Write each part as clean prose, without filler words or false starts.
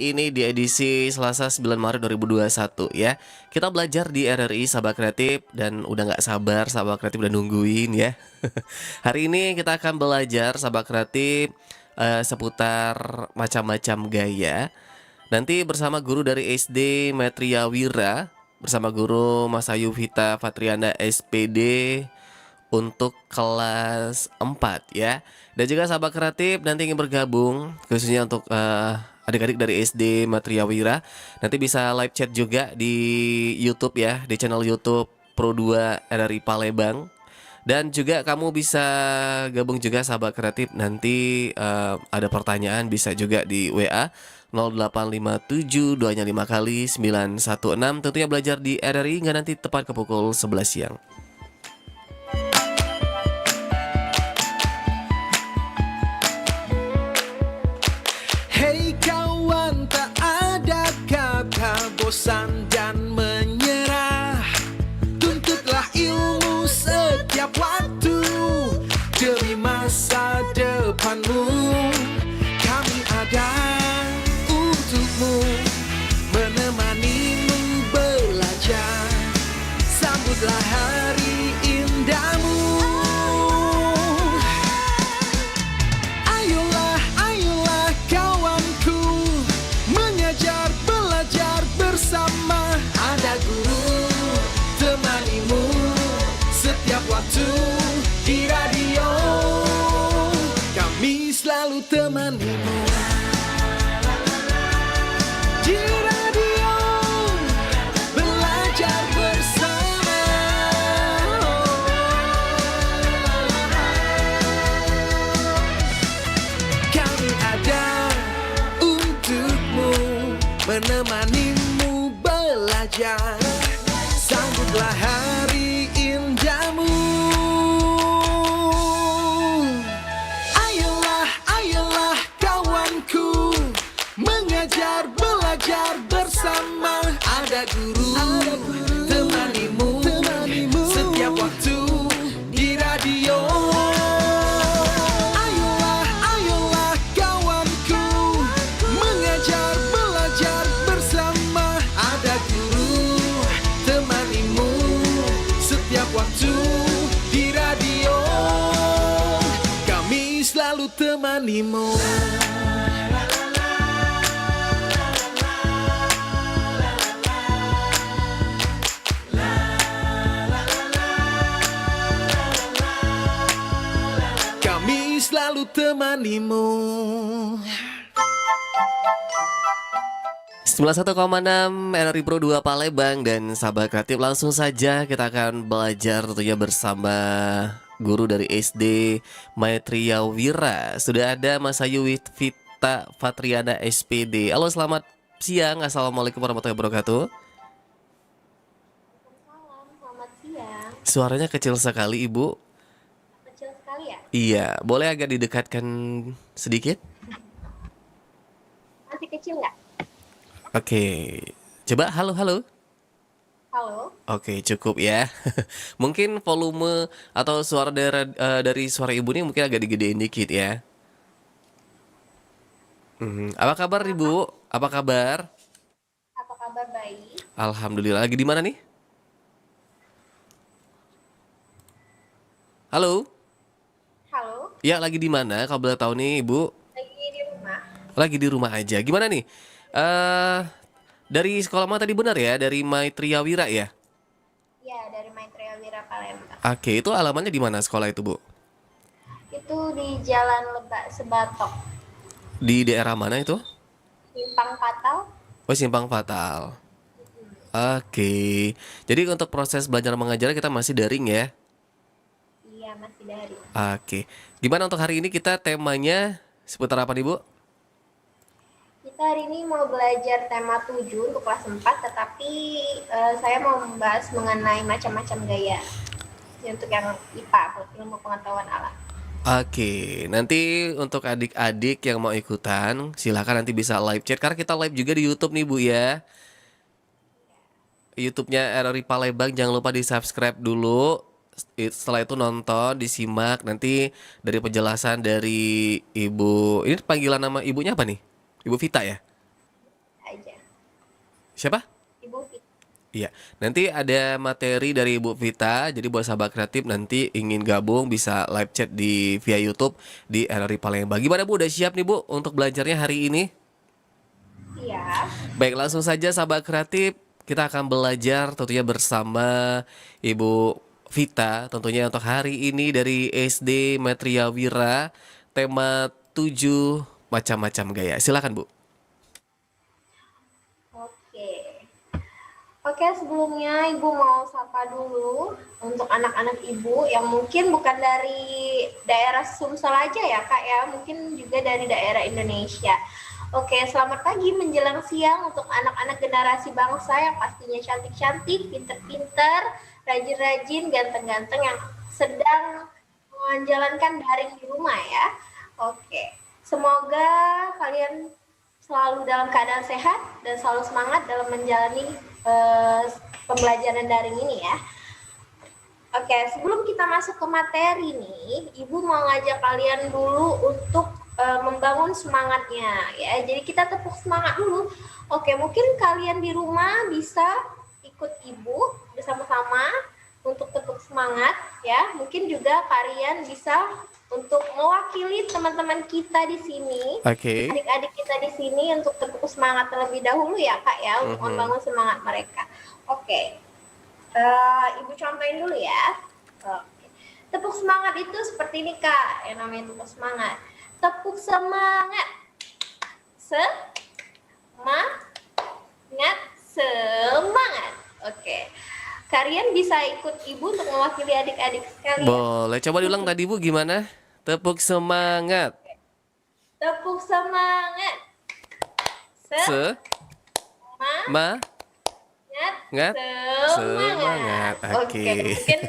ini di edisi Selasa 9 Maret 2021 ya. Kita belajar di RRI Sabah Kreatif dan udah nggak sabar Sabah Kreatif udah nungguin ya. Hari ini kita akan belajar Sabah Kreatif seputar macam-macam gaya. Nanti bersama guru dari SD Metria Wira bersama guru Mas Ayu Vita Fatriana SPD untuk kelas 4 ya. Dan juga sahabat kreatif nanti ingin bergabung khususnya untuk adik-adik dari SD Matria Wira, nanti bisa live chat juga di YouTube ya, di channel YouTube Pro 2 RRI Palembang. Dan juga kamu bisa gabung juga sahabat kreatif, nanti ada pertanyaan bisa juga di WA 0857 2-nya 5 kali 916. Tentunya belajar di RRI hingga nanti tepat ke pukul 11 siang. Hei kawan, tak ada kata bosan dan menyerah. Tuntutlah ilmu setiap waktu demi masa depanmu. Kami ada untukmu, menemanimu belajar. Sambutlah hari indahmu. Ayolah, ayolah kawanku, mengajar, belajar bersama. Ada guru temanimu setiap waktu di radio. Kami selalu temanimu di radio, belajar bersama. Kami ada untukmu, menemanimu belajar. Sambutlah hari indahmu. Ayolah, ayolah kawanku, mengajar, belajar bersama. Ada guru temanimu setiap waktu di radio. Ayolah, ayolah kawanku, mengajar, belajar bersama. Ada guru temanimu setiap waktu di radio. Kami selalu temanimu. Kami selalu temanimu. 91,6 RRI Pro 2 Palembang dan sahabat kreatif, langsung saja kita akan belajar tentunya bersama guru dari SD Maitria Wira. Sudah ada Mas Ayu Vita Fatriana SPD. Halo, selamat siang. Assalamualaikum warahmatullahi wabarakatuh. Selamat siang. Suaranya kecil sekali, Ibu. Kecil sekali ya? Iya, boleh agak didekatkan sedikit? Masih kecil nggak? Oke, coba halo halo. Halo? Oke, cukup ya. Mungkin volume atau suara dari suara ibu ini mungkin agak digedein dikit ya. Apa kabar Ibu? Apa kabar? Apa kabar, bayi? Alhamdulillah. Lagi di mana nih? Halo? Halo? Ya, lagi di mana? Kalau boleh tahu nih, Ibu. Lagi di rumah? Lagi di rumah aja. Gimana nih? Dari sekolah mana tadi, benar ya? Dari Maitria Wira ya? Ya, dari Maitreya Wira Palembang. Oke, itu alamannya di mana sekolah itu, Bu? Itu di Jalan Lebak Sebatok, Di daerah mana itu? Simpang Patal. Oh, Simpang Fatal. Oke. Jadi untuk proses belajar mengajar kita masih daring ya? Iya, masih dari. Oke. Gimana untuk hari ini kita temanya seputar apa nih, Bu? Kita hari ini mau belajar tema 7 untuk kelas 4, tetapi saya mau membahas mengenai macam-macam gaya. Ini untuk yang IPA, ilmu pengetahuan alam. Oke, nanti untuk adik-adik yang mau ikutan, silakan nanti bisa live chat karena kita live juga di YouTube nih, Bu ya. YouTube-nya RRI Palembang, jangan lupa di-subscribe dulu. Setelah itu nonton, disimak nanti dari penjelasan dari Ibu. Ini panggilan nama ibunya apa nih? Ibu Vita ya? Siapa? Ibu Fit. Iya, nanti ada materi dari Ibu Vita. Jadi buat sahabat kreatif nanti ingin gabung bisa live chat di via YouTube di RRI Palembang. Gimana Bu? Udah siap nih Bu untuk belajarnya hari ini? Iya. Baik, langsung saja sahabat kreatif, kita akan belajar tentunya bersama Ibu Vita tentunya untuk hari ini dari SD Metria Wira, tema 7 macam-macam gaya. Silakan Bu. Oke. Oke, sebelumnya Ibu mau sapa dulu untuk anak-anak Ibu yang mungkin bukan dari daerah Sumsel aja ya Kak ya, mungkin juga dari daerah Indonesia. Oke, selamat pagi menjelang siang untuk anak-anak generasi bangsa yang pastinya cantik-cantik, pinter-pinter, rajin-rajin, ganteng-ganteng yang sedang menjalankan daring di rumah ya. Oke, semoga kalian selalu dalam keadaan sehat dan selalu semangat dalam menjalani pembelajaran daring ini ya. Oke, sebelum kita masuk ke materi nih, Ibu mau ngajak kalian dulu untuk membangun semangatnya ya. Jadi kita tepuk semangat dulu. Oke, mungkin kalian di rumah bisa ikut Ibu bersama-sama untuk tepuk semangat ya. Mungkin juga kalian bisa untuk mewakili teman-teman kita di sini, Oke. adik-adik kita di sini untuk tepuk semangat terlebih dahulu ya Kak ya, untuk membangun semangat mereka. Oke, Ibu contohin dulu ya. Oke. Tepuk semangat itu seperti ini Kak, yang namanya tepuk semangat. Tepuk semangat, semangat. Oke, kalian bisa ikut Ibu untuk mewakili adik-adik sekalian. Boleh coba diulang tadi Bu gimana? Tepuk semangat. Tepuk semangat. Ngat. Semangat. Semangat. Oke. Mungkin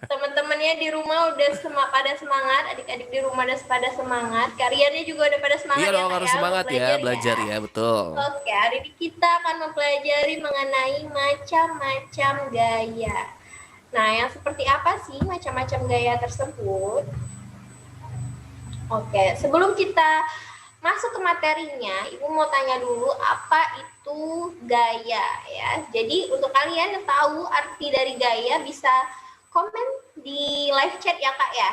teman-temannya di rumah udah pada semangat, adik-adik di rumah udah pada semangat, kaliannya juga udah pada semangat. Iya dong, Kak, harus semangat ya, belajar ya, betul. Oke, hari ini kita akan mempelajari mengenai macam-macam gaya. Nah, yang seperti apa sih macam-macam gaya tersebut? Oke, sebelum kita masuk ke materinya, Ibu mau tanya dulu apa itu gaya ya. Jadi untuk kalian yang tahu arti dari gaya bisa komen di live chat ya Kak ya.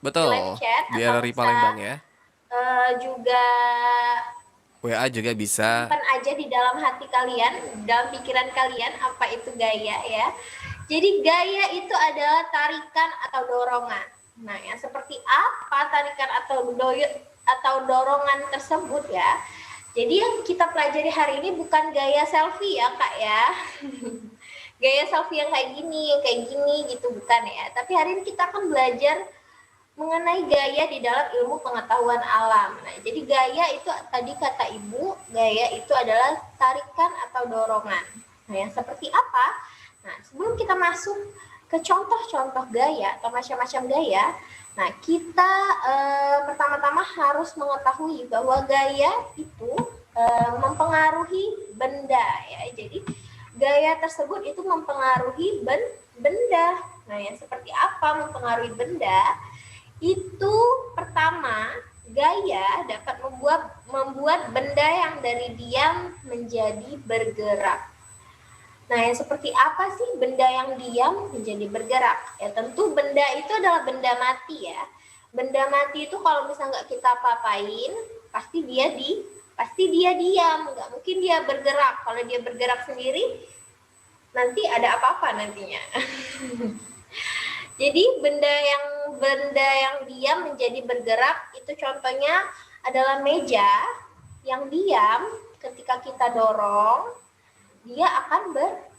Betul. Di live chat Di atau RRI bisa Palembang ya. juga WA juga bisa. simpan aja di dalam hati kalian, dalam pikiran kalian apa itu gaya ya. Jadi gaya itu adalah tarikan atau dorongan. Nah, yang seperti apa tarikan atau dorongan tersebut ya. Jadi yang kita pelajari hari ini bukan gaya selfie ya Kak ya. Gaya selfie yang kayak gini gitu bukan ya. Tapi hari ini kita akan belajar mengenai gaya di dalam ilmu pengetahuan alam. Nah, jadi gaya itu tadi kata Ibu, gaya itu adalah tarikan atau dorongan. Nah, yang seperti apa? Nah, sebelum kita masuk ke contoh-contoh gaya atau macam-macam gaya, nah kita pertama-tama harus mengetahui bahwa gaya itu mempengaruhi benda ya. Jadi gaya tersebut itu mempengaruhi benda. Nah, yang seperti apa mempengaruhi benda? Itu pertama, gaya dapat membuat benda yang dari diam menjadi bergerak. Nah, yang seperti apa sih benda yang diam menjadi bergerak? Ya tentu benda itu adalah benda mati ya. Benda mati itu kalau misalnya nggak kita apa-apain, pasti dia diam, nggak mungkin dia bergerak. Kalau dia bergerak sendiri, nanti ada apa-apa nantinya. Jadi benda yang diam menjadi bergerak itu contohnya adalah meja yang diam ketika kita dorong dia akan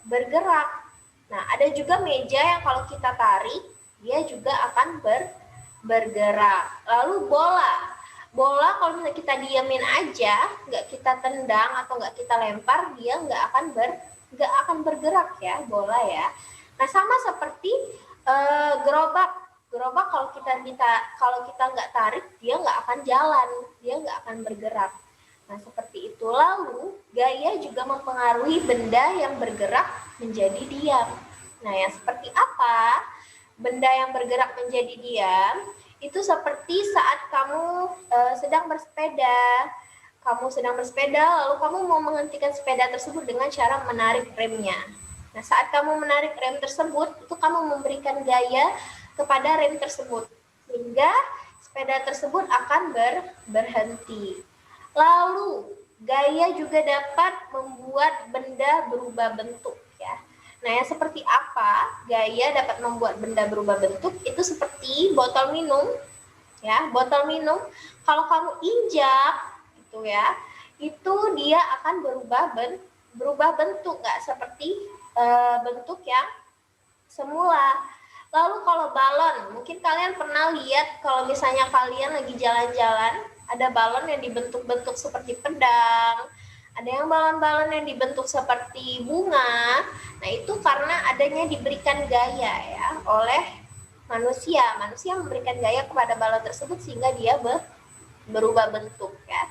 bergerak. Nah, ada juga meja yang kalau kita tarik dia juga akan bergerak. Lalu bola kalau misalnya kita diamin aja, nggak kita tendang atau nggak kita lempar, dia nggak akan bergerak ya bola ya. Nah, sama seperti gerobak kalau kita nggak tarik dia nggak akan jalan, dia nggak akan bergerak. Nah, seperti itu. Lalu gaya juga mempengaruhi benda yang bergerak menjadi diam. Nah, yang seperti apa benda yang bergerak menjadi diam? Itu seperti saat kamu sedang bersepeda, kamu sedang bersepeda, lalu kamu mau menghentikan sepeda tersebut dengan cara menarik remnya. Nah, saat kamu menarik rem tersebut, itu kamu memberikan gaya kepada rem tersebut, sehingga sepeda tersebut akan berhenti. Lalu, gaya juga dapat membuat benda berubah bentuk, ya. Nah, yang seperti apa gaya dapat membuat benda berubah bentuk? Itu seperti botol minum, ya. Botol minum, kalau kamu injak, gitu ya, itu dia akan berubah bentuk, nggak seperti bentuk yang semula. Lalu kalau balon, mungkin kalian pernah lihat kalau misalnya kalian lagi jalan-jalan, ada balon yang dibentuk-bentuk seperti pedang, ada yang balon-balon yang dibentuk seperti bunga. Nah, itu karena adanya diberikan gaya ya oleh manusia. Manusia memberikan gaya kepada balon tersebut sehingga dia berubah bentuk ya.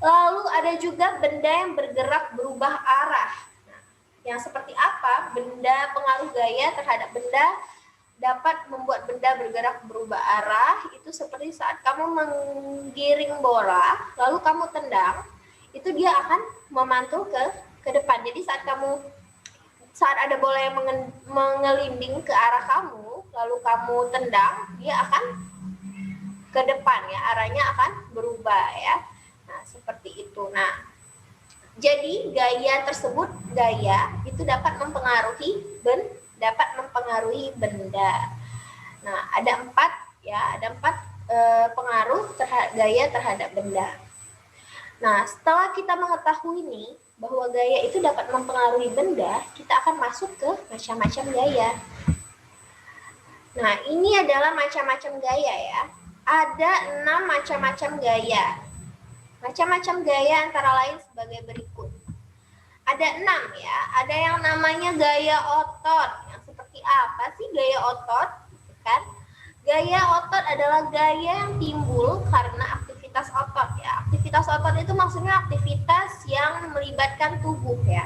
Lalu ada juga benda yang bergerak berubah arah. Yang seperti apa benda pengaruh gaya terhadap benda dapat membuat benda bergerak berubah arah? Itu seperti saat kamu menggiring bola lalu kamu tendang, itu dia akan memantul ke depan. Jadi saat ada bola yang mengelinding ke arah kamu lalu kamu tendang, dia akan ke depan ya, arahnya akan berubah ya. Nah, seperti itu. Nah, jadi gaya tersebut, gaya itu dapat mempengaruhi benda. Nah, ada empat pengaruh gaya terhadap benda. Nah, setelah kita mengetahui nih bahwa gaya itu dapat mempengaruhi benda, kita akan masuk ke macam-macam gaya. Nah, ini adalah macam-macam gaya ya. Ada 6 macam-macam gaya. Macam-macam gaya antara lain sebagai berikut. Ada 6 ya. Ada yang namanya gaya otot. Yang seperti apa sih gaya otot? Kan? Gaya otot adalah gaya yang timbul karena aktivitas otot ya. Aktivitas otot itu maksudnya aktivitas yang melibatkan tubuh ya.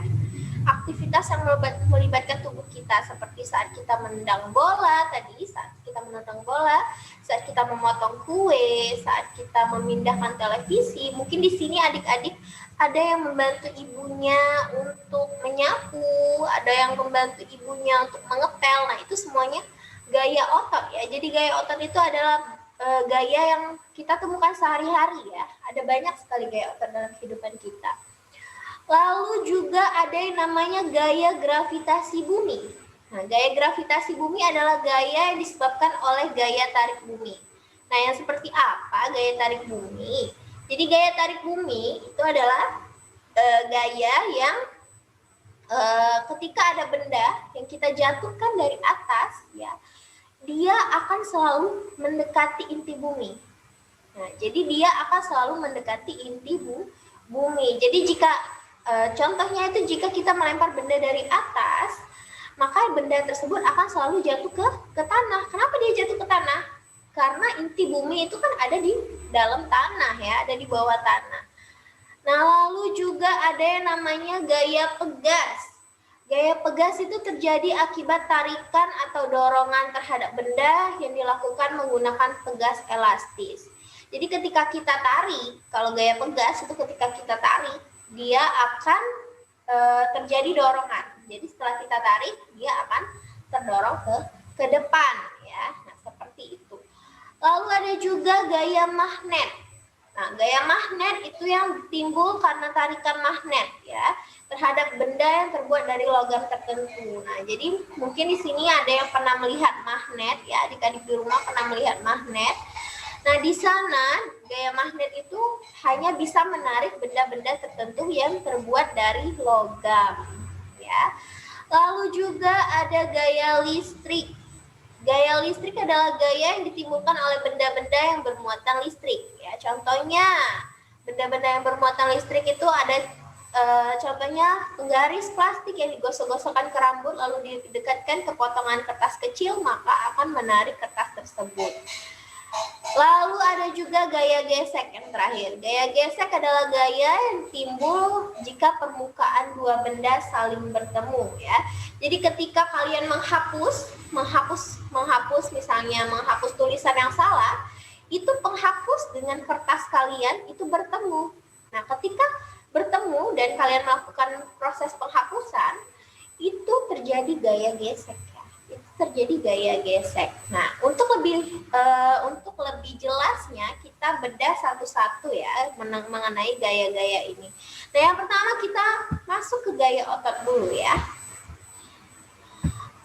Aktivitas yang melibatkan tubuh kita seperti saat kita menendang bola tadi, saat kita menendang bola, saat kita memotong kue, saat kita memindahkan televisi. Mungkin di sini adik-adik ada yang membantu ibunya untuk menyapu, ada yang membantu ibunya untuk mengepel. Nah, itu semuanya gaya otot ya. Jadi gaya otot itu adalah gaya yang kita temukan sehari-hari ya. Ada banyak sekali gaya otot dalam kehidupan kita. Lalu juga ada yang namanya gaya gravitasi bumi. Nah, gaya gravitasi bumi adalah gaya yang disebabkan oleh gaya tarik bumi. Nah, yang seperti apa gaya tarik bumi? Jadi gaya tarik bumi itu adalah gaya yang ketika ada benda yang kita jatuhkan dari atas, ya, dia akan selalu mendekati inti bumi. Nah, jadi dia akan selalu mendekati inti bumi. Jadi jika contohnya itu jika kita melempar benda dari atas, maka benda tersebut akan selalu jatuh ke tanah. Kenapa dia jatuh ke tanah? Karena inti bumi itu kan ada di dalam tanah ya, ada di bawah tanah. Nah, lalu juga ada yang namanya gaya pegas. Gaya pegas itu terjadi akibat tarikan atau dorongan terhadap benda yang dilakukan menggunakan pegas elastis. Jadi ketika kita tarik, kalau gaya pegas itu ketika kita tarik, dia akan terjadi dorongan. Jadi setelah kita tarik, dia akan terdorong ke depan ya. Nah, seperti itu. Lalu ada juga gaya magnet. Nah, gaya magnet itu yang timbul karena tarikan magnet ya terhadap benda yang terbuat dari logam tertentu. Nah, jadi mungkin di sini ada yang pernah melihat magnet ya, adik-adik di rumah pernah melihat magnet. Nah, di sana gaya magnet itu hanya bisa menarik benda-benda tertentu yang terbuat dari logam ya. Lalu juga ada gaya listrik. Gaya listrik adalah gaya yang ditimbulkan oleh benda-benda yang bermuatan listrik ya. Contohnya benda-benda yang bermuatan listrik itu ada contohnya penggaris plastik yang digosok-gosokkan ke rambut lalu didekatkan ke potongan kertas kecil, maka akan menarik kertas tersebut. Lalu ada juga gaya gesek yang terakhir. Gaya gesek adalah gaya yang timbul jika permukaan dua benda saling bertemu ya. Jadi ketika kalian menghapus misalnya menghapus tulisan yang salah, itu penghapus dengan kertas kalian itu bertemu. Nah, ketika bertemu dan kalian melakukan proses penghapusan, itu terjadi gaya gesek ya. Itu terjadi gaya gesek. Nah, untuk lebih jelasnya kita bedah satu-satu ya mengenai gaya-gaya ini. Nah, yang pertama kita masuk ke gaya otot dulu ya.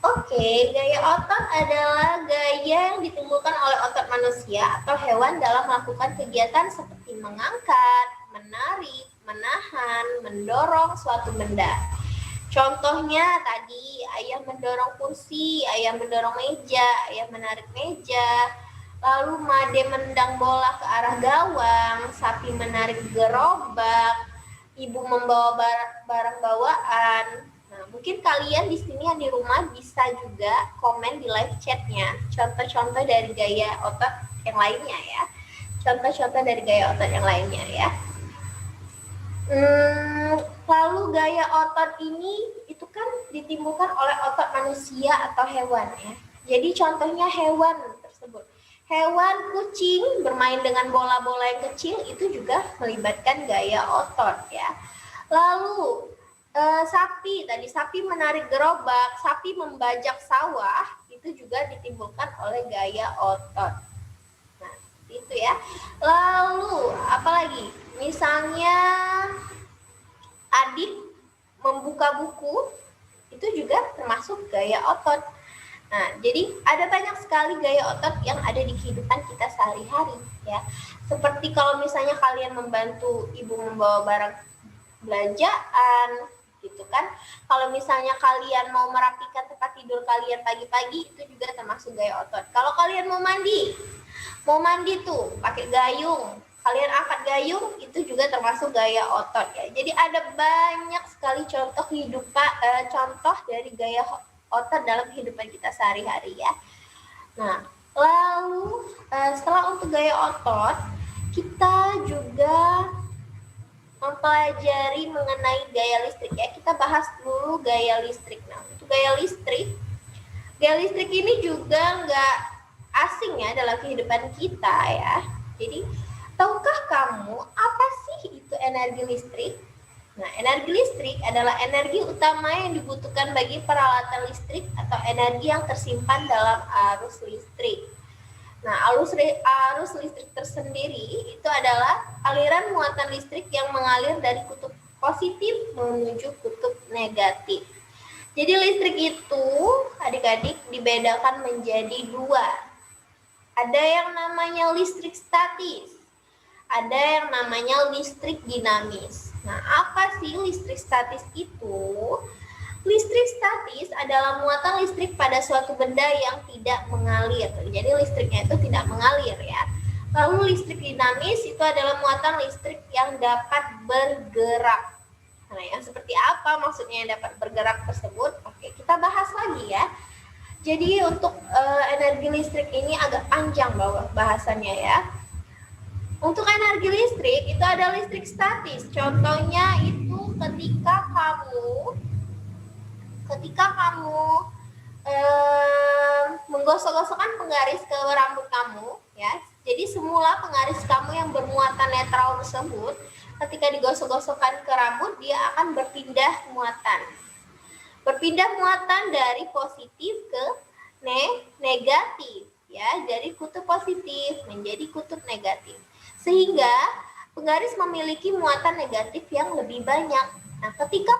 Oke, gaya otot adalah gaya yang ditimbulkan oleh otot manusia atau hewan dalam melakukan kegiatan seperti mengangkat, menarik, menahan, mendorong suatu benda. Contohnya tadi ayah mendorong kursi, ayah mendorong meja, ayah menarik meja, lalu Made mendang bola ke arah gawang, sapi menarik gerobak, ibu membawa barang bawaan. Nah, mungkin kalian di sini yang di rumah bisa juga komen di live chatnya contoh-contoh dari gaya otot yang lainnya ya. Contoh-contoh dari gaya otot yang lainnya ya. Lalu gaya otot ini itu kan ditimbulkan oleh otot manusia atau hewan ya. Jadi contohnya hewan tersebut. Hewan kucing bermain dengan bola-bola yang kecil itu juga melibatkan gaya otot ya. Lalu sapi menarik gerobak, sapi membajak sawah itu juga ditimbulkan oleh gaya otot. Nah, itu ya. Lalu apalagi? Misalnya adik membuka buku itu juga termasuk gaya otot. Nah, jadi ada banyak sekali gaya otot yang ada di kehidupan kita sehari-hari ya. Seperti kalau misalnya kalian membantu ibu membawa barang belanjaan gitu kan. Kalau misalnya kalian mau merapikan tempat tidur kalian pagi-pagi itu juga termasuk gaya otot. Kalau kalian mau mandi tuh pakai gayung, kalian angkat gayung itu juga termasuk gaya otot ya. Jadi ada banyak sekali contoh dari gaya otot dalam kehidupan kita sehari-hari ya. Nah, lalu setelah untuk gaya otot, kita juga mempelajari mengenai gaya listrik ya. Kita bahas dulu gaya listrik. Nah, untuk gaya listrik ini juga nggak asing ya dalam kehidupan kita ya. Jadi, tahukah kamu apa sih itu energi listrik? Nah, energi listrik adalah energi utama yang dibutuhkan bagi peralatan listrik atau energi yang tersimpan dalam arus listrik. Nah, arus listrik tersendiri itu adalah aliran muatan listrik yang mengalir dari kutub positif menuju kutub negatif. Jadi listrik itu adik-adik dibedakan menjadi dua. Ada yang namanya listrik statis, ada yang namanya listrik dinamis. Nah, apa sih listrik statis itu? Listrik statis adalah muatan listrik pada suatu benda yang tidak mengalir. Jadi listriknya itu tidak mengalir ya. Lalu listrik dinamis itu adalah muatan listrik yang dapat bergerak. Nah, yang seperti apa maksudnya yang dapat bergerak tersebut? Oke, kita bahas lagi ya. Jadi untuk energi listrik ini agak panjang bahasannya ya. Untuk energi listrik itu ada listrik statis. Contohnya itu ketika kamu menggosok-gosokkan penggaris ke rambut kamu ya. Jadi semula penggaris kamu yang bermuatan netral tersebut ketika digosok-gosokkan ke rambut dia akan berpindah muatan. Berpindah muatan dari positif ke negatif ya, dari kutub positif menjadi kutub negatif. Sehingga penggaris memiliki muatan negatif yang lebih banyak. Nah, ketika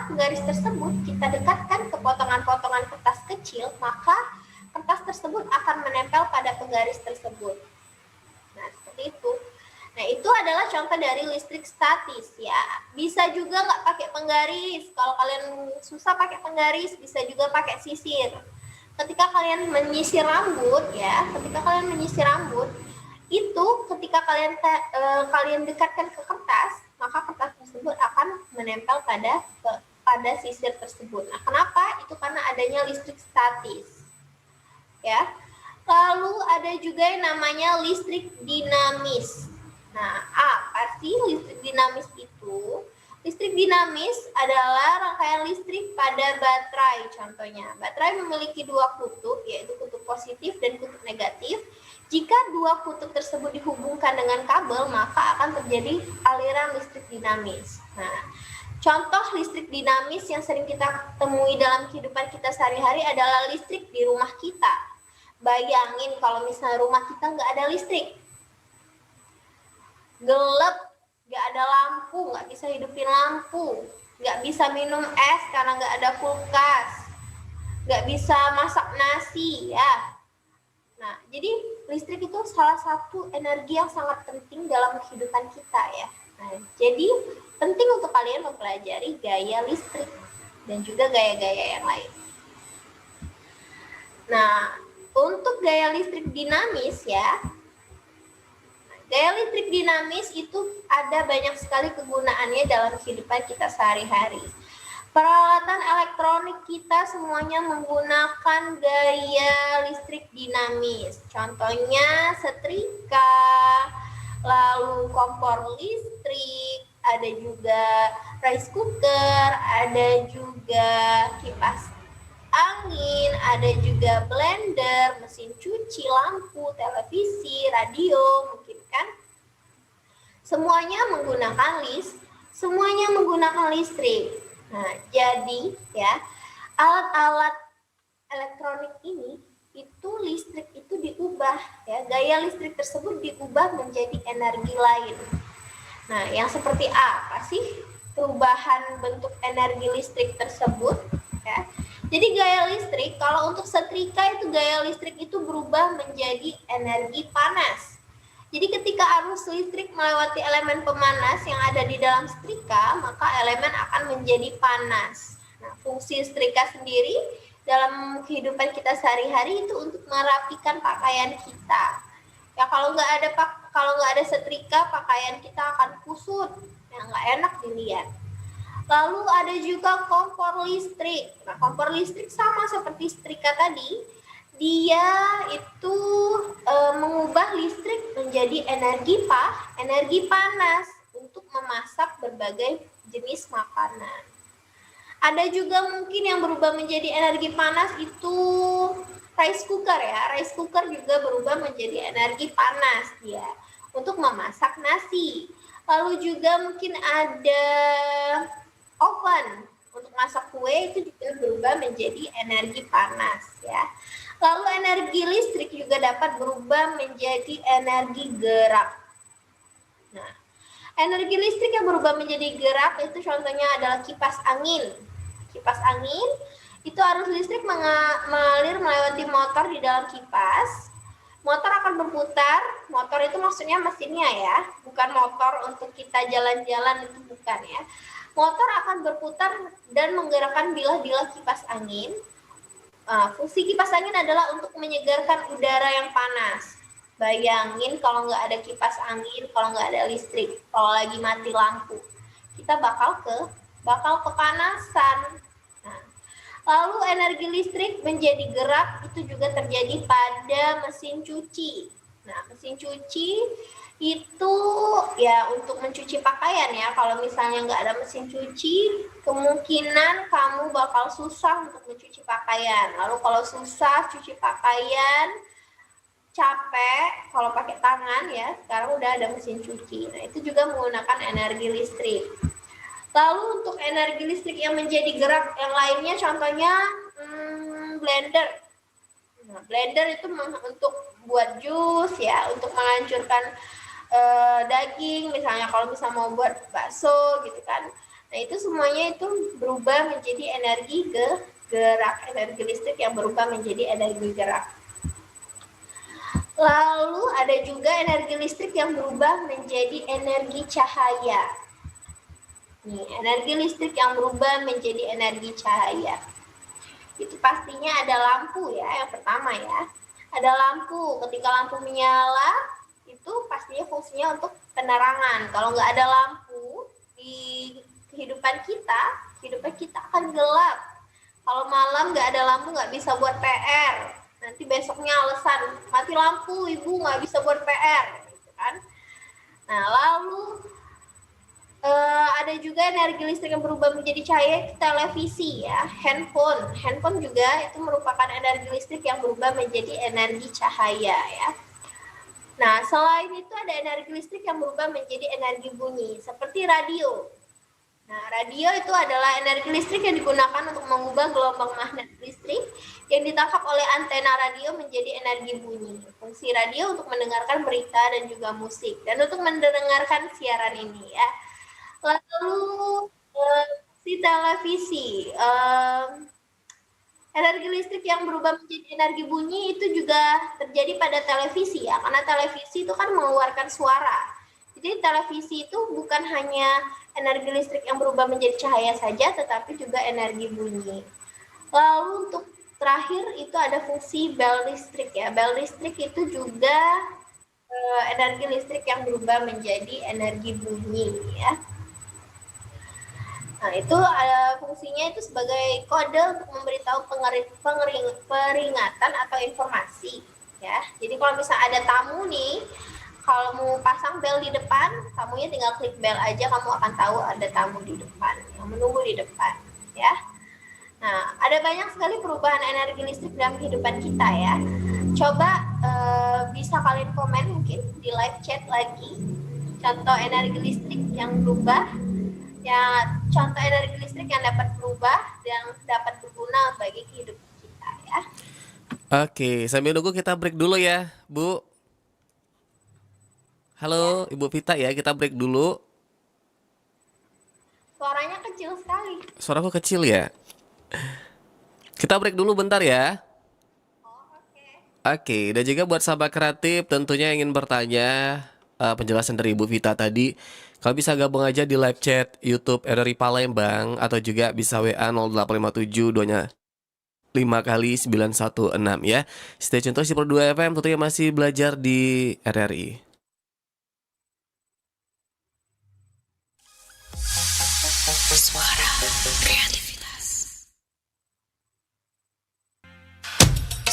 penggaris tersebut kita dekatkan ke potongan-potongan kertas kecil, maka kertas tersebut akan menempel pada penggaris tersebut. Nah, seperti itu. Nah, itu adalah contoh dari listrik statis ya. Bisa juga nggak pakai penggaris. Kalau kalian susah pakai penggaris, bisa juga pakai sisir. Ketika kalian menyisir rambut, itu ketika kalian dekatkan ke kertas, maka kertas tersebut akan menempel pada sisir tersebut. Nah, kenapa? Itu karena adanya listrik statis. Ya. Lalu ada juga yang namanya listrik dinamis. Nah, apa sih listrik dinamis itu? Listrik dinamis adalah rangkaian listrik pada baterai contohnya. Baterai memiliki dua kutub, yaitu kutub positif dan kutub negatif. Jika dua kutub tersebut dihubungkan dengan kabel, maka akan terjadi aliran listrik dinamis. Nah, contoh listrik dinamis yang sering kita temui dalam kehidupan kita sehari-hari adalah listrik di rumah kita. Bayangin kalau misalnya rumah kita nggak ada listrik, gelap, nggak ada lampu, nggak bisa hidupin lampu, nggak bisa minum es karena nggak ada kulkas, nggak bisa masak nasi, ya. Nah, jadi listrik itu salah satu energi yang sangat penting dalam kehidupan kita, ya. Nah, jadi penting untuk kalian mempelajari gaya listrik dan juga gaya-gaya yang lain. Nah, untuk gaya listrik dinamis, ya. Gaya listrik dinamis itu ada banyak sekali kegunaannya dalam kehidupan kita sehari-hari. Peralatan elektronik kita semuanya menggunakan gaya listrik dinamis. Contohnya setrika, lalu kompor listrik, ada juga rice cooker, ada juga kipas angin, ada juga blender, mesin cuci, lampu, televisi, radio, mungkin kan? Semuanya menggunakan listrik. Nah, jadi ya, alat-alat elektronik ini itu listrik itu diubah, ya, gaya listrik tersebut diubah menjadi energi lain. Nah, yang seperti apa sih perubahan bentuk energi listrik tersebut, ya? Jadi gaya listrik, kalau untuk setrika itu gaya listrik itu berubah menjadi energi panas. Jadi ketika arus listrik melewati elemen pemanas yang ada di dalam setrika, maka elemen akan menjadi panas. Nah, fungsi setrika sendiri dalam kehidupan kita sehari-hari itu untuk merapikan pakaian kita. Ya, kalau nggak ada setrika, pakaian kita akan kusut, ya, nggak enak dilihat. Lalu ada juga kompor listrik. Nah, kompor listrik sama seperti setrika tadi, dia itu mengubah listrik menjadi energi panas untuk memasak berbagai jenis makanan. Ada juga mungkin yang berubah menjadi energi panas itu rice cooker, ya. Rice cooker juga berubah menjadi energi panas dia untuk memasak nasi. Lalu juga mungkin ada oven untuk masak kue, itu juga berubah menjadi energi panas, ya. Lalu energi listrik juga dapat berubah menjadi energi gerak. Nah, energi listrik yang berubah menjadi gerak itu contohnya adalah kipas angin. Kipas angin itu arus listrik mengalir melewati motor di dalam kipas. Motor akan berputar. Motor itu maksudnya mesinnya, ya, bukan motor untuk kita jalan-jalan, itu bukan, ya. Motor akan berputar dan menggerakkan bilah-bilah kipas angin. Fungsi kipas angin adalah untuk menyegarkan udara yang panas. Bayangin kalau nggak ada kipas angin, kalau nggak ada listrik, kalau lagi mati lampu, kita bakal kepanasan. Nah, lalu energi listrik menjadi gerak itu juga terjadi pada mesin cuci. Nah, mesin cuci itu ya untuk mencuci pakaian, ya. Kalau misalnya nggak ada mesin cuci, kemungkinan kamu bakal susah untuk mencuci pakaian. Lalu kalau susah cuci pakaian, capek kalau pakai tangan, ya, sekarang udah ada mesin cuci. Nah, itu juga menggunakan energi listrik. Lalu untuk energi listrik yang menjadi gerak yang lainnya contohnya blender. Nah, blender itu untuk buat jus, ya, untuk menghancurkan daging, misalnya kalau mau buat bakso gitu kan. Nah, itu semuanya itu berubah menjadi energi gerak, energi listrik yang berubah menjadi energi gerak. Lalu ada juga energi listrik yang berubah menjadi energi cahaya. Nih, energi listrik yang berubah menjadi energi cahaya. Itu pastinya ada lampu, ya, yang pertama, ya. Ada lampu, ketika lampu menyala itu pastinya fungsinya untuk penerangan. Kalau nggak ada lampu di kehidupan kita akan gelap. Kalau malam nggak ada lampu nggak bisa buat PR. Nanti besoknya alasan mati lampu, ibu nggak bisa buat PR, gitu kan. Nah, lalu Ada juga energi listrik yang berubah menjadi cahaya, televisi ya, handphone juga itu merupakan energi listrik yang berubah menjadi energi cahaya ya. Nah, selain itu ada energi listrik yang berubah menjadi energi bunyi, seperti radio. Nah, radio itu adalah energi listrik yang digunakan untuk mengubah gelombang magnet listrik yang ditangkap oleh antena radio menjadi energi bunyi. Fungsi radio untuk mendengarkan berita dan juga musik, dan untuk mendengarkan siaran ini ya. Lalu si televisi, energi listrik yang berubah menjadi energi bunyi itu juga terjadi pada televisi ya, karena televisi itu kan mengeluarkan suara. Jadi televisi itu bukan hanya energi listrik yang berubah menjadi cahaya saja, tetapi juga energi bunyi. Lalu untuk terakhir itu ada fungsi bel listrik ya. Bel listrik itu juga energi listrik yang berubah menjadi energi bunyi ya. Nah, itu fungsinya itu sebagai kode untuk memberitahu peringatan atau informasi ya. Jadi kalau misalnya ada tamu nih, kalau mau pasang bel di depan, tamunya tinggal klik bel aja, kamu akan tahu ada tamu di depan yang menunggu di depan ya. Nah, ada banyak sekali perubahan energi listrik dalam kehidupan kita ya. Coba bisa kalian komen mungkin di live chat lagi contoh energi listrik yang berubah, ya contoh energi listrik yang dapat berubah dan dapat berguna bagi kehidupan kita ya. Oke, sambil nunggu kita break dulu ya, Bu. Halo, Ibu Vita ya, kita break dulu. Suaranya kecil sekali. Suaraku kecil ya. Kita break dulu bentar ya. Oke, dan juga buat sahabat kreatif tentunya ingin bertanya penjelasan dari Ibu Vita tadi, kalau bisa gabung aja di live chat YouTube RRI Palembang atau juga bisa WA 0857 2-nya 5 kali 916 ya. Stay tune terus di Pro 2 FM, tentunya masih belajar di RRI. Suara kreativitas.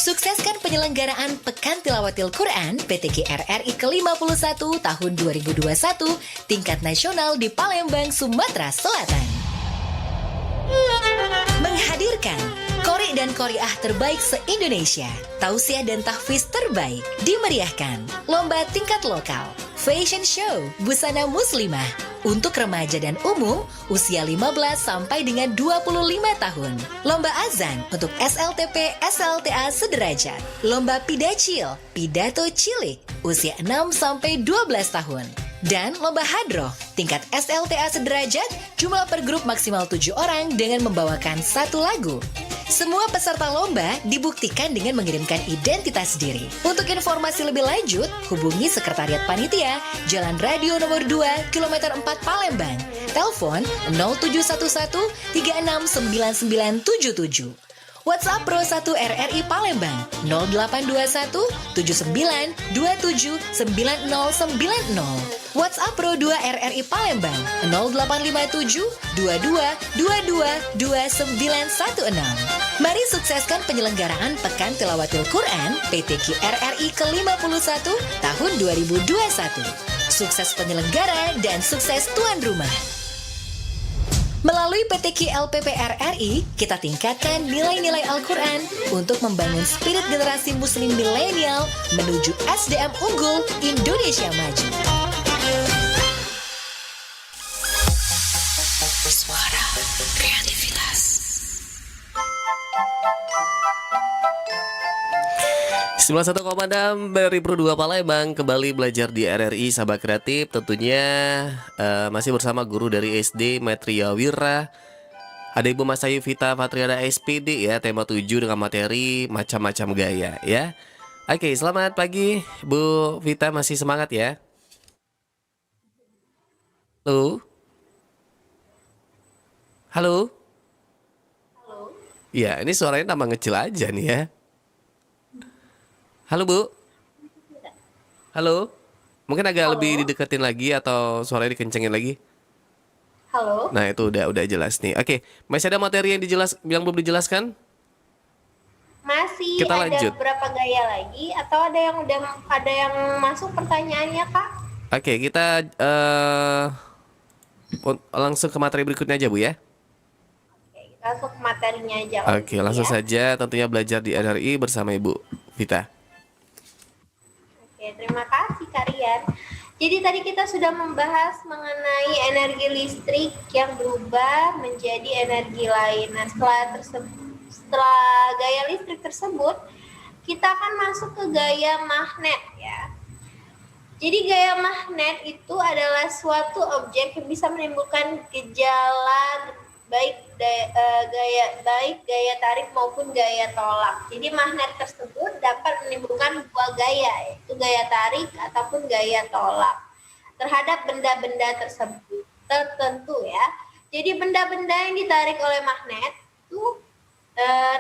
Sukseskan penyelenggaraan Pekan Tilawatil Quran PTQ RRI ke-51 tahun 2021 tingkat nasional di Palembang, Sumatera Selatan. Menghadirkan qori dan qoriah terbaik se-Indonesia, tausiah dan tahfiz terbaik, dimeriahkan lomba tingkat lokal, fashion show, busana muslimah untuk remaja dan umum usia 15 sampai dengan 25 tahun. Lomba azan untuk SLTP, SLTA sederajat. Lomba pidacil, pidato cilik usia 6 sampai 12 tahun. Dan lomba hadroh tingkat SLTA sederajat, jumlah per grup maksimal 7 orang dengan membawakan 1 lagu. Semua peserta lomba dibuktikan dengan mengirimkan identitas diri. Untuk informasi lebih lanjut, hubungi Sekretariat Panitia, Jalan Radio Nomor 2, Kilometer 4 Palembang. Telepon 0711 369977. WhatsApp Pro 1 RRI Palembang 0821 79 27 9090. WhatsApp Pro 2 RRI Palembang 0857 22 22 2916. Mari sukseskan penyelenggaraan Pekan Tilawatil Quran PTQ RRI ke-51 tahun 2021. Sukses penyelenggara dan sukses tuan rumah. Melalui PTQ LPP RRI, kita tingkatkan nilai-nilai Al-Quran untuk membangun spirit generasi muslim milenial menuju SDM unggul Indonesia maju. Suara kreativitas. 91,6 dari Pro 2 Palembang, kembali belajar di RRI Sahabat Kreatif. Tentunya masih bersama guru dari SD Metria Wira. Ada Ibu Masayu Vita Fatriana SPD ya, tema 7 dengan materi macam-macam gaya ya. Oke, selamat pagi Bu Vita, masih semangat ya? Halo? Halo? Halo. Ya, ini suaranya tambah ngecil aja nih ya. Halo Bu. Halo. Mungkin agak Halo. lebih dideketin lagi atau suaranya dikencengin lagi. Halo. Nah, itu udah jelas nih. Oke, masih ada materi yang belum dijelaskan? Masih Kita ada lanjut. beberapa gaya lagi atau ada yang masuk pertanyaannya, Kak? Oke, kita Langsung ke materi berikutnya aja Bu ya. Oke, kita langsung ke materinya aja kalau Oke, gitu langsung ya. saja tentunya belajar di RRI bersama Ibu Vita. Oke, terima kasih Kak Rian. Jadi tadi kita sudah membahas mengenai energi listrik yang berubah menjadi energi lain. Nah, setelah gaya listrik tersebut, kita akan masuk ke gaya magnet ya. Jadi gaya magnet itu adalah suatu objek yang bisa menimbulkan gejala gaya tarik maupun gaya tolak. Jadi magnet tersebut dapat menimbulkan dua gaya, yaitu gaya tarik ataupun gaya tolak terhadap benda-benda tersebut tertentu ya. Jadi benda-benda yang ditarik oleh magnet itu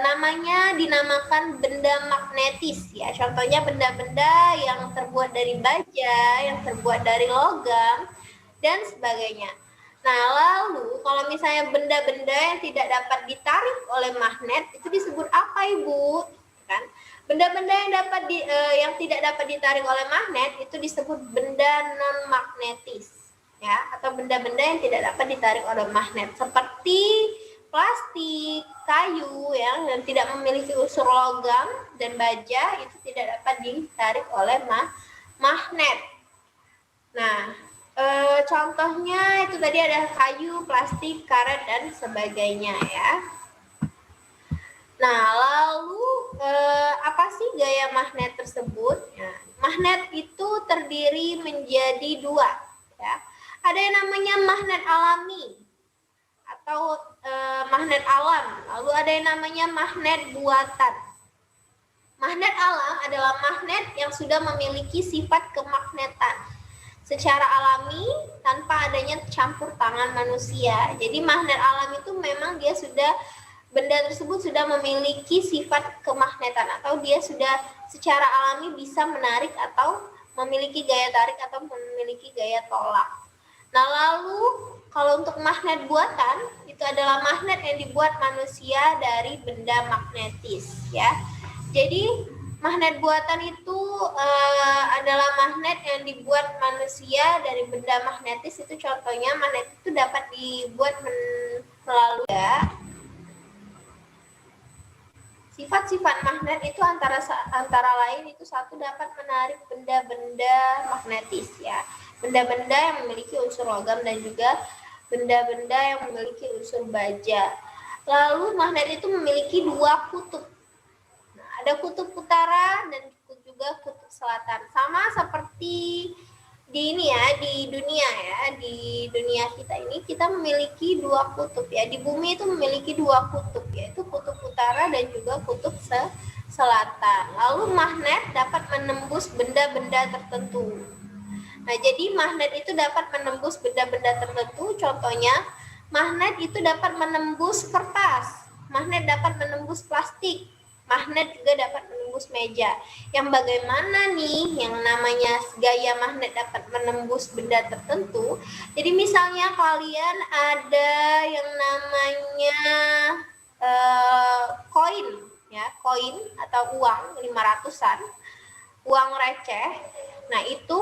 namanya dinamakan benda magnetis ya. Contohnya benda-benda yang terbuat dari baja, yang terbuat dari logam dan sebagainya. Nah, lalu kalau misalnya benda-benda yang tidak dapat ditarik oleh magnet itu disebut apa, Ibu? Kan? Benda-benda yang tidak dapat ditarik oleh magnet itu disebut benda non magnetis ya, atau benda-benda yang tidak dapat ditarik oleh magnet seperti plastik, kayu ya, yang tidak memiliki unsur logam dan baja itu tidak dapat ditarik oleh magnet. Nah, contohnya itu tadi ada kayu, plastik, karet dan sebagainya ya. Nah, lalu apa sih gaya magnet tersebut? Nah, magnet itu terdiri menjadi dua ya. Ada yang namanya magnet alami atau magnet alam. Lalu ada yang namanya magnet buatan. Magnet alam adalah magnet yang sudah memiliki sifat kemagnetan secara alami tanpa adanya campur tangan manusia. Jadi magnet alam itu memang benda tersebut sudah memiliki sifat kemagnetan atau dia sudah secara alami bisa menarik atau memiliki gaya tarik atau memiliki gaya tolak. Nah, lalu kalau untuk magnet buatan itu adalah magnet yang dibuat manusia dari benda magnetis ya. Jadi magnet buatan itu adalah magnet yang dibuat manusia dari benda magnetis. Itu contohnya magnet itu dapat dibuat melalui ya. Sifat-sifat magnet itu antara lain itu satu dapat menarik benda-benda magnetis ya. Benda-benda yang memiliki unsur logam dan juga benda-benda yang memiliki unsur baja. Lalu magnet itu memiliki dua kutub. Nah, ada kutub utara dan juga kutub selatan. Sama seperti di dunia kita ini kita memiliki dua kutub ya. Di bumi itu memiliki dua kutub, yaitu kutub utara dan juga kutub selatan. Lalu magnet dapat menembus benda-benda tertentu. Nah, jadi magnet itu dapat menembus benda-benda tertentu. Contohnya, magnet itu dapat menembus kertas, magnet dapat menembus plastik, magnet juga dapat menembus meja. Yang bagaimana nih yang namanya gaya magnet dapat menembus benda tertentu? Jadi misalnya kalian ada yang namanya koin ya, koin atau uang 500-an, uang receh. Nah, itu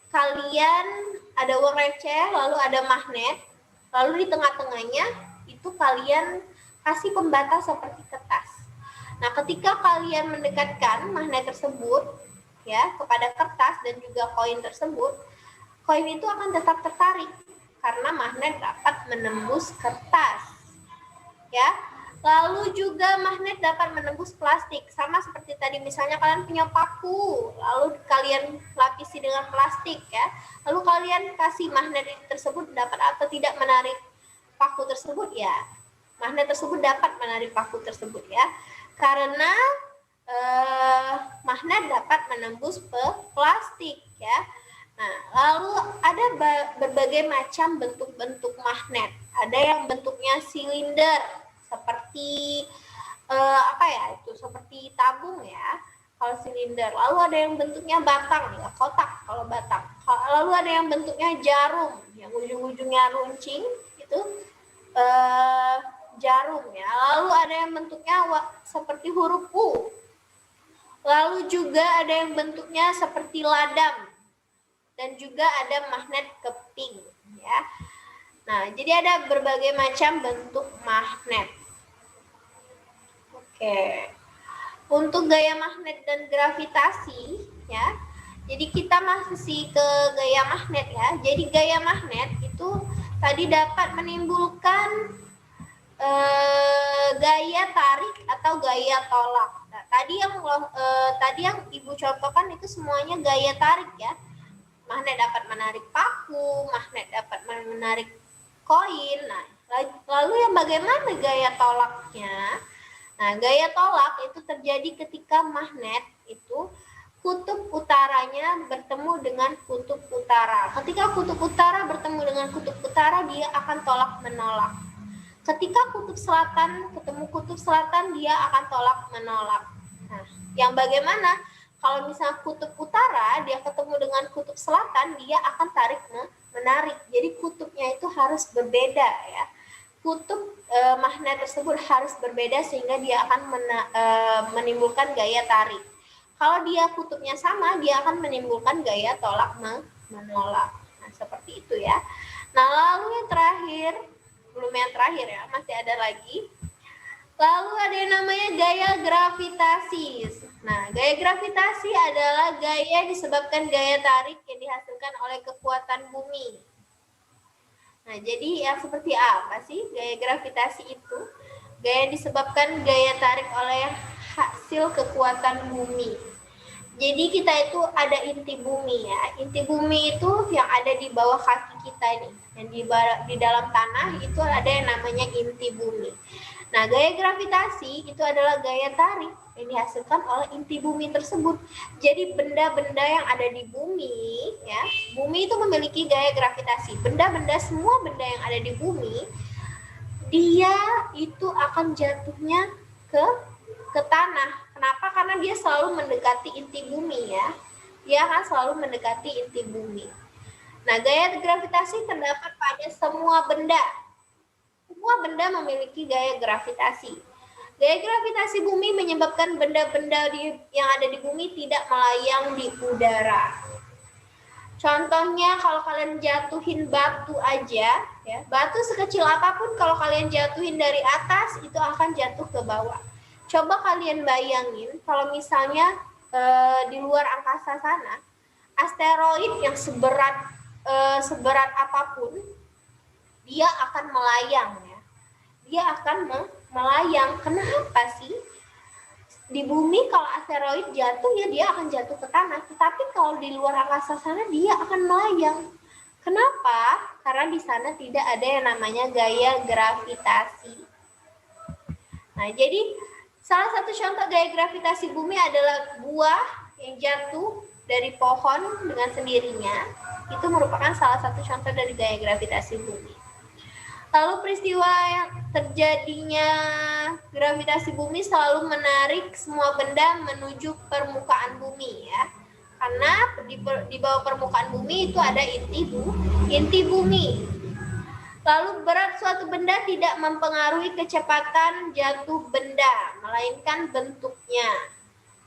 kalian ada uang receh, lalu ada magnet, lalu di tengah-tengahnya itu kalian kasih pembatas seperti kertas. Nah, ketika kalian mendekatkan magnet tersebut ya kepada kertas dan juga koin tersebut, koin itu akan tetap tertarik karena magnet dapat menembus kertas. Ya. Lalu juga magnet dapat menembus plastik. Sama seperti tadi, misalnya kalian punya paku, lalu kalian lapisi dengan plastik ya. Lalu kalian kasih magnet tersebut dapat atau tidak menarik paku tersebut ya. Magnet tersebut dapat menarik paku tersebut ya. Karena magnet dapat menembus plastik ya. Nah, lalu ada berbagai macam bentuk-bentuk magnet. Ada yang bentuknya silinder seperti seperti tabung ya kalau silinder. Lalu ada yang bentuknya batang ya, kotak kalau batang. Lalu ada yang bentuknya jarum yang ujung-ujungnya runcing, itu jarum ya. Lalu ada yang bentuknya seperti huruf U. Lalu juga ada yang bentuknya seperti ladang dan juga ada magnet keping ya. Nah, jadi ada berbagai macam bentuk magnet. Oke. Untuk gaya magnet dan gravitasi ya. Jadi kita masih ke gaya magnet ya. Jadi gaya magnet itu tadi dapat menimbulkan gaya tarik atau gaya tolak. Nah, tadi yang Ibu contohkan itu semuanya gaya tarik ya. Magnet dapat menarik paku, magnet dapat menarik koin. Nah, lalu yang bagaimana gaya tolaknya? Nah, gaya tolak itu terjadi ketika magnet itu kutub utaranya bertemu dengan kutub utara. Ketika kutub utara bertemu dengan kutub utara, dia akan tolak menolak. Ketika kutub selatan ketemu kutub selatan, dia akan tolak menolak. Nah, yang bagaimana? Kalau misalnya kutub utara dia ketemu dengan kutub selatan, dia akan tarik menarik. Jadi kutubnya itu harus berbeda ya. Kutub magnet tersebut harus berbeda sehingga dia akan menimbulkan gaya tarik. Kalau dia kutubnya sama, dia akan menimbulkan gaya tolak menolak. Nah, seperti itu ya. Nah, lalu yang terakhir, belum yang terakhir ya, masih ada lagi. Lalu ada yang namanya gaya gravitasi. Nah, gaya gravitasi adalah gaya disebabkan gaya tarik yang dihasilkan oleh kekuatan bumi. Nah, jadi yang seperti apa sih gaya gravitasi itu? Gaya disebabkan gaya tarik oleh hasil kekuatan bumi. Jadi kita itu ada inti bumi ya. Inti bumi itu yang ada di bawah kaki kita nih. Yang di dalam tanah itu ada yang namanya inti bumi. Nah, gaya gravitasi itu adalah gaya tarik yang dihasilkan oleh inti bumi tersebut. Jadi benda-benda yang ada di bumi, ya, bumi itu memiliki gaya gravitasi. Semua benda yang ada di bumi, dia itu akan jatuhnya ke tanah. Kenapa? Karena dia selalu mendekati inti bumi ya. Dia akan selalu mendekati inti bumi. Nah, gaya gravitasi terdapat pada semua benda. Semua benda memiliki gaya gravitasi. Gaya gravitasi bumi menyebabkan benda-benda yang ada di bumi tidak melayang di udara. Contohnya kalau kalian jatuhin batu aja, ya, batu sekecil apapun kalau kalian jatuhin dari atas itu akan jatuh ke bawah. Coba kalian bayangin kalau misalnya di luar angkasa sana, asteroid yang seberat apapun, dia akan melayang ya. Dia akan melayang. Kenapa sih? Di bumi kalau asteroid jatuh ya dia akan jatuh ke tanah. Tetapi kalau di luar angkasa sana dia akan melayang. Kenapa? Karena di sana tidak ada yang namanya gaya gravitasi. Nah, jadi salah satu contoh gaya gravitasi bumi adalah buah yang jatuh dari pohon dengan sendirinya. Itu merupakan salah satu contoh dari gaya gravitasi bumi. Lalu peristiwa yang terjadinya gravitasi bumi selalu menarik semua benda menuju permukaan bumi ya. Karena di bawah permukaan bumi itu ada inti bumi. Lalu berat suatu benda tidak mempengaruhi kecepatan jatuh benda, melainkan bentuknya.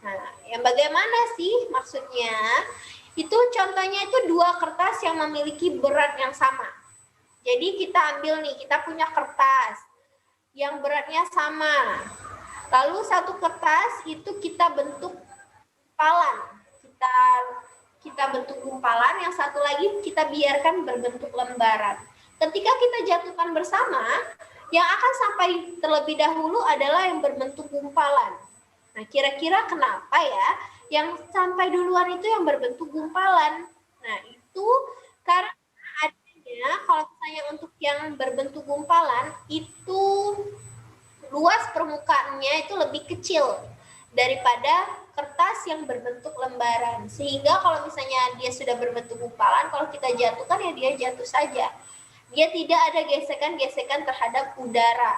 Nah, yang bagaimana sih maksudnya? Itu contohnya itu dua kertas yang memiliki berat yang sama. Jadi kita ambil nih, kita punya kertas yang beratnya sama. Lalu satu kertas itu kita bentuk gumpalan. Kita bentuk gumpalan, yang satu lagi kita biarkan berbentuk lembaran. Ketika kita jatuhkan bersama, yang akan sampai terlebih dahulu adalah yang berbentuk gumpalan. Nah, kira-kira kenapa ya yang sampai duluan itu yang berbentuk gumpalan? Nah, itu karena kalau misalnya untuk yang berbentuk gumpalan itu luas permukaannya itu lebih kecil daripada kertas yang berbentuk lembaran, sehingga kalau misalnya dia sudah berbentuk gumpalan, kalau kita jatuhkan ya dia jatuh saja, dia tidak ada gesekan-gesekan terhadap udara.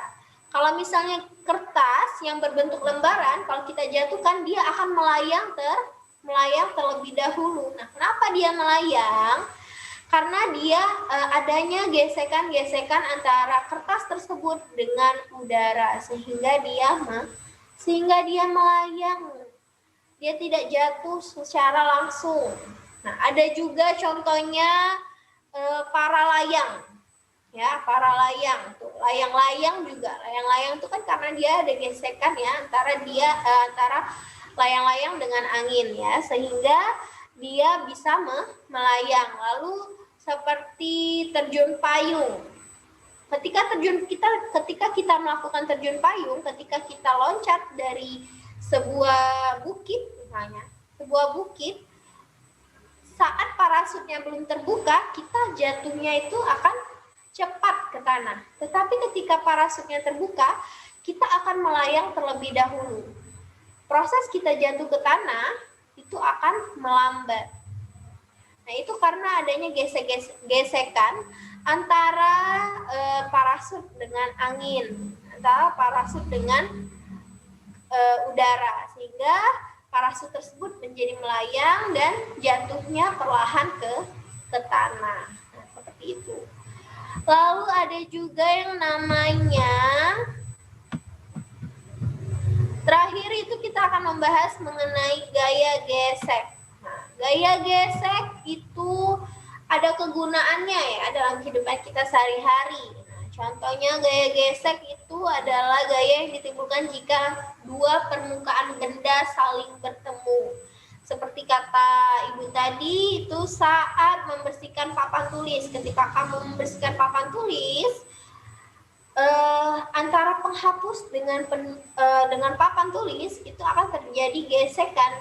Kalau misalnya kertas yang berbentuk lembaran, kalau kita jatuhkan dia akan melayang terlebih dahulu. Nah, kenapa dia melayang? Karena dia adanya gesekan-gesekan antara kertas tersebut dengan udara sehingga dia melayang. Dia tidak jatuh secara langsung. Nah, ada juga contohnya para layang. ya, para layang tuh, layang-layang juga, layang-layang tuh kan karena dia ada gesekan ya antara layang-layang dengan angin ya, sehingga dia bisa melayang. Lalu seperti terjun payung, ketika kita melakukan terjun payung, ketika kita loncat dari sebuah bukit misalnya, saat parasutnya belum terbuka, kita jatuhnya itu akan cepat ke tanah. Tetapi ketika parasutnya terbuka, kita akan melayang terlebih dahulu. Proses kita jatuh ke tanah itu akan melambat. Nah, itu karena adanya gesekan antara parasut dengan angin, antara parasut dengan udara, sehingga parasut tersebut menjadi melayang dan jatuhnya perlahan ke tanah. Nah, seperti itu. Lalu ada juga yang namanya, terakhir itu kita akan membahas mengenai gaya gesek. Nah, gaya gesek itu ada kegunaannya ya dalam kehidupan kita sehari-hari. Nah, contohnya gaya gesek itu adalah gaya yang ditimbulkan jika dua permukaan benda saling bertemu. Seperti kata Ibu tadi, itu saat membersihkan papan tulis. Ketika kamu membersihkan papan tulis, antara penghapus dengan papan tulis itu akan terjadi gesekan.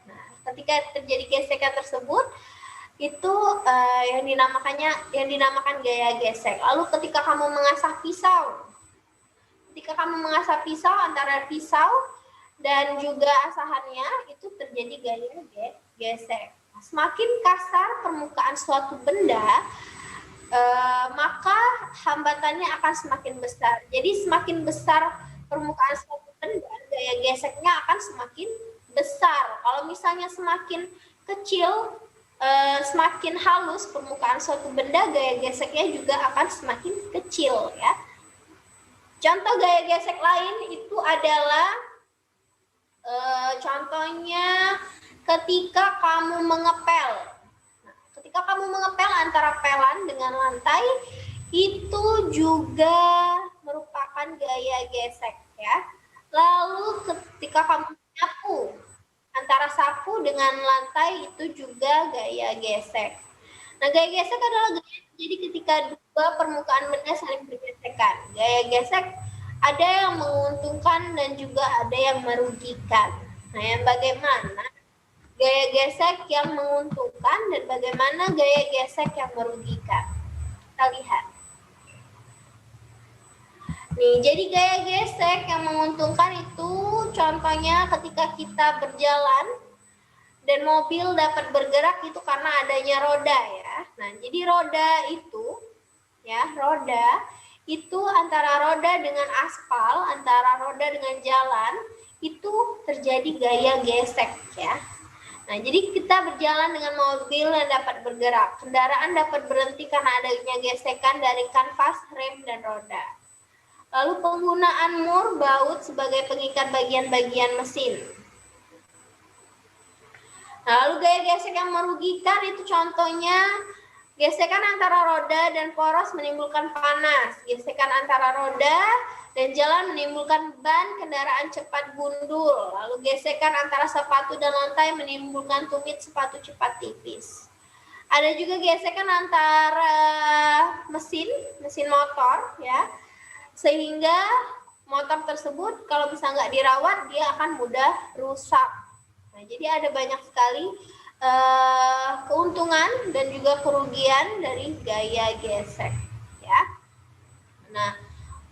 Nah, ketika terjadi gesekan tersebut, itu yang dinamakan gaya gesek. Lalu ketika kamu mengasah pisau, antara pisau dan juga asahannya itu terjadi gaya gesek. Semakin kasar permukaan suatu benda, maka hambatannya akan semakin besar. Jadi semakin besar permukaan suatu benda, gaya geseknya akan semakin besar. Kalau misalnya semakin kecil, semakin halus permukaan suatu benda, gaya geseknya juga akan semakin kecil ya. Contoh gaya gesek lain itu adalah contohnya ketika kamu mengepel. Nah, ketika kamu mengepel antara pelan dengan lantai, itu juga merupakan gaya gesek ya. Lalu ketika kamu menyapu, antara sapu dengan lantai itu juga gaya gesek. Nah, gaya gesek adalah gaya jadi ketika dua permukaan benda saling bergesekan. Gaya gesek ada yang menguntungkan dan juga ada yang merugikan. Nah, yang bagaimana gaya gesek yang menguntungkan dan bagaimana gaya gesek yang merugikan? Kita lihat. Nih, jadi gaya gesek yang menguntungkan itu contohnya ketika kita berjalan dan mobil dapat bergerak itu karena adanya roda ya. Nah, jadi roda itu antara roda dengan aspal, antara roda dengan jalan itu terjadi gaya gesek ya. Nah, jadi kita berjalan dengan mobil yang dapat bergerak. Kendaraan dapat berhenti karena adanya gesekan dari kanvas, rem, dan roda. Lalu penggunaan mur baut sebagai pengikat bagian-bagian mesin. Lalu gaya gesek yang merugikan itu contohnya gesekan antara roda dan poros menimbulkan panas. Gesekan antara roda dan jalan menimbulkan ban kendaraan cepat gundul. Lalu gesekan antara sepatu dan lantai menimbulkan tumit sepatu cepat tipis. Ada juga gesekan antara mesin motor ya. Sehingga motor tersebut kalau bisa nggak dirawat dia akan mudah rusak. Nah, jadi ada banyak sekali keuntungan dan juga kerugian dari gaya gesek ya. Nah,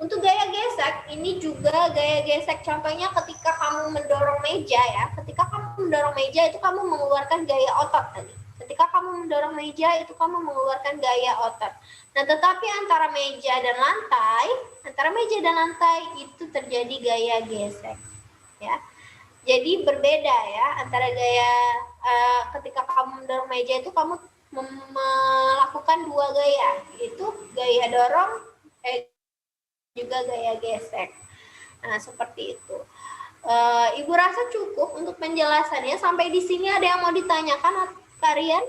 untuk gaya gesek ini juga gaya gesek contohnya ketika kamu mendorong meja ya. Ketika kamu mendorong meja itu kamu mengeluarkan gaya otot tadi. Ketika kamu mendorong meja itu kamu mengeluarkan gaya otot. Nah, tetapi antara meja dan lantai itu terjadi gaya gesek ya. Jadi berbeda ya antara gaya ketika kamu mendorong meja itu kamu melakukan dua gaya, yaitu gaya dorong juga gaya gesek. Nah, seperti itu. Ibu rasa cukup untuk penjelasannya. Sampai di sini ada yang mau ditanyakan kalian?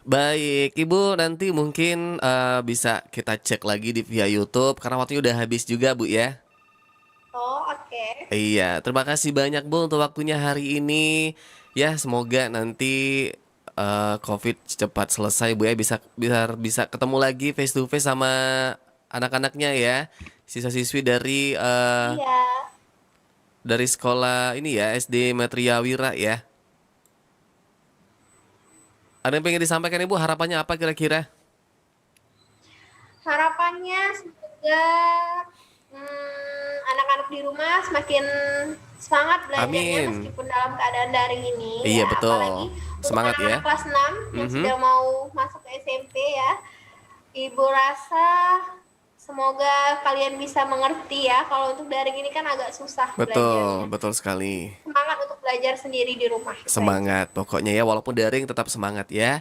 Baik, Ibu nanti mungkin bisa kita cek lagi di via YouTube karena waktunya udah habis juga Bu ya. Oh, oke. Iya, terima kasih banyak Bu untuk waktunya hari ini. Ya, semoga nanti COVID cepat selesai Bu ya, bisa ketemu lagi face to face sama anak-anaknya ya. Siswa-siswi Iya. dari sekolah ini ya, SD Metria Wira ya. Ada yang pengen disampaikan Ibu, harapannya apa kira-kira? Harapannya semoga anak-anak di rumah semakin semangat belajarnya Amin. meskipun dalam keadaan daring ini Iya ya. betul. Apalagi untuk Semangat ya. anak-anak kelas 6 yang Mhm. sudah mau masuk ke SMP ya. Ibu rasa semoga kalian bisa mengerti ya. Kalau untuk daring ini kan agak susah Betul, belajarnya. betul sekali. Semangat untuk belajar sendiri di rumah. Itu aja. Semangat pokoknya ya, walaupun daring tetap semangat ya.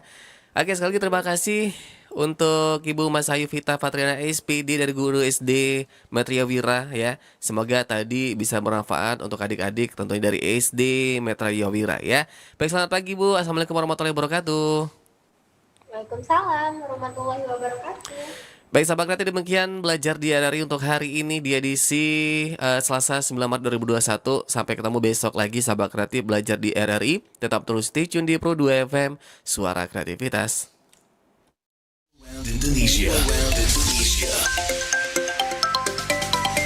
Oke, sekali lagi terima kasih untuk Ibu Masayu Vita Fatriana SPD dari guru SD Metria Wira ya. Semoga tadi bisa bermanfaat untuk adik-adik tentunya dari SD Metria Wira ya. Baik, selamat pagi Bu. Assalamualaikum warahmatullahi wabarakatuh. Waalaikumsalam warahmatullahi wabarakatuh. Baik sahabat kreatif, demikian belajar di RRI untuk hari ini di edisi Selasa 9 Maret 2021. Sampai ketemu besok lagi sahabat kreatif belajar di RRI. Tetap terus stay tune di Pro 2 FM, suara kreativitas. Indonesia.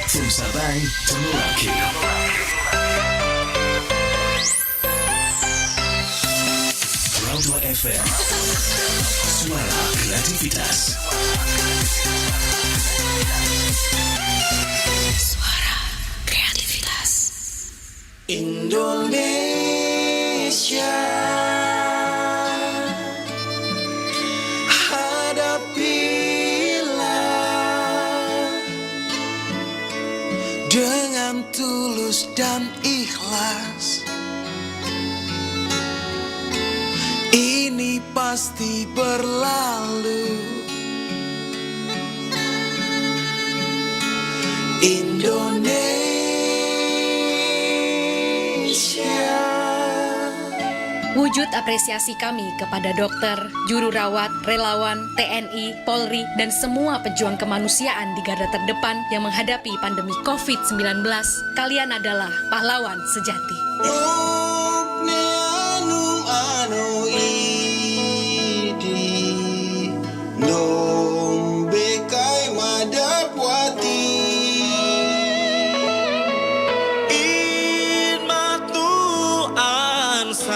From Sabang to Merauke. Pro 2 FM. Suara kreativitas. Suara kreativitas. Indonesia, hadapilah dengan tulus dan ikhlas. Ini pasti berlalu. Indonesia. Wujud apresiasi kami kepada dokter, juru rawat, relawan, TNI, Polri, dan semua pejuang kemanusiaan di garda terdepan yang menghadapi pandemi COVID-19. Kalian adalah pahlawan sejati. Oh